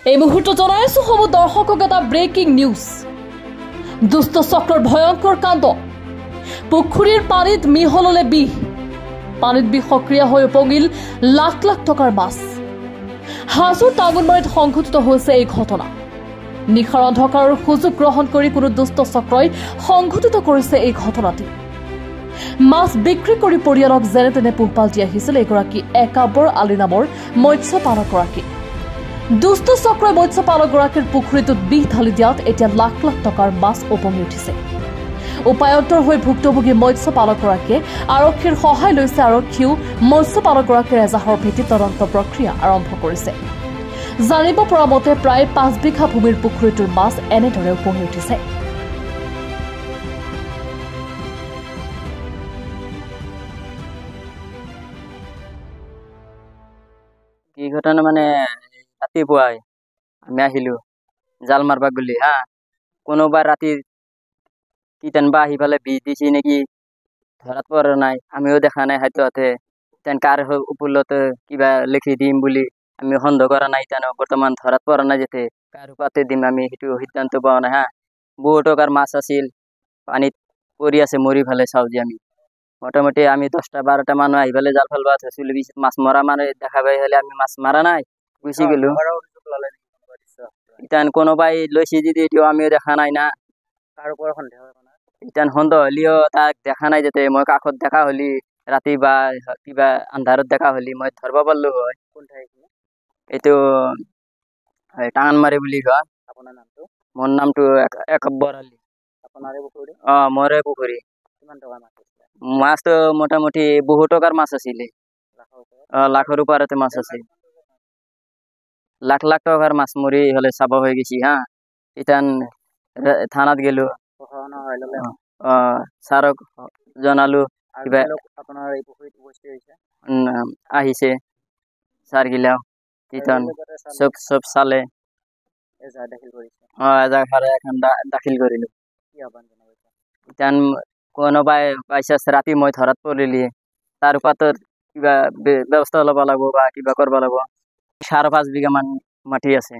এই মুহূৰ্তত জনাইছো হ'ব দৰ্শকক এটা ব্ৰেকিং নিউজ। দুষ্ট চক্ৰৰ ভয়ংকৰ কাণ্ড। পুখুৰীৰ পানীত মিহললে বিষ। পানীত বিষ সক্ৰিয় হৈ উপঙিল লাখ লাখ টকাৰ মাছ। হাজোৰ টাঙ্গুনবাৰীত সংঘটিত হৈছে এই ঘটনা। নিশাৰ অন্ধকাৰৰ সুযোগ গ্ৰহণ কৰি কোনো দুষ্ট চক্ৰই সংঘটিত কৰিছে এই ঘটনাটি। মাছ বিক্ৰী কৰি পৰিয়ালক যেনে তেনে পোহপাল দি আহিছিল এগৰাকী একাবৰ আলী নামৰ মৎস্য পালকগৰাকী। দুষ্ট চক্ৰই মৎস্য পালকগৰাকীৰ পুখুৰীটোত বিষ ঢালি দিয়াত এতিয়া লাখ লাখ টকাৰ মাছ উপঙি উঠিছে। উপায়ন্তৰ হৈ ভুক্তভোগী মৎস্য পালকগৰাকীয়ে আৰক্ষীৰ সহায় লৈছে। আৰক্ষীয়েও মৎস্য পালকগৰাকীৰ এজাহাৰৰ ভিত্তিত তদন্ত প্ৰক্ৰিয়া আৰম্ভ কৰিছে। জানিব পৰা মতে প্ৰায় 5 বিঘা ভূমিৰ পুখুৰীটোৰ মাছ এনেদৰে উপঙি উঠিছে। কি ঘটনা মানে ৰাতিপুৱাই আমি আহিলো জাল মাৰবা গলি কোনোবা ৰাতি কিতেনবা আহি পেলাই বিষ দিছি নেকি ধৰাত পৰা নাই। আমিও দেখা নাই হাতে তেন কাৰ উপলতে কিবা লিখি দিম বুলি আমি সন্দেহ কৰা নাই। তেন বৰ্তমান ধৰাত পৰা নাই যাতে কাৰো পাতে দিম আমি সেইটো সিদ্ধান্ত পোৱা নাই। বহু টকাৰ মাছ আছিল পানীত পৰি আছে মৰি ফেলে চাওঁ যে আমি মোটামুটি আমি 10টা-12টা মানুহ আহি পেলাই জাল ফেলবা ধৰিছিলো। মাছ মৰা মানে দেখা পাই হলে আমি মাছ মাৰা নাই গুচি গলো। ইতান কোনোবাই লৈছে যদি এতিয়াও আমিও দেখা নাই না। ইতান সন্দেহ হলিও তাক দেখা নাই যাতে মই কাষত দেখা হলি ৰাতি বা কিবা আন্ধাৰত দেখা হলি মই ধৰবা পাৰলো হয়। এইটো টাঙানমাৰি বুলি কয়। মোৰ নামটো একাব্বৰ আলী। মৰে পুখুৰী। মাছটো মোটামুটি বহু টকাৰ মাছ আছিলে। লাখৰ ওপৰতে মাছ আছে। লাখ লাখ টকাৰ মাছ মৰি হলে চাব হৈ গেছি। ইতান থানাত গেলো ছাৰক জনালো কিবা আহিছে ছাৰ গিলাও ইতান চব চালে এজাহাৰ এখন দাখিল কৰিলো। ইতান কোনোবাই বাইচান্স ৰাতি মই ধৰাত পৰিলি তাৰ পাতৰ কিবা ব্যৱস্থা ল'ব লাগব বা কিবা কৰিব লাগব। 5.5 বিঘা মান মাটি আছে।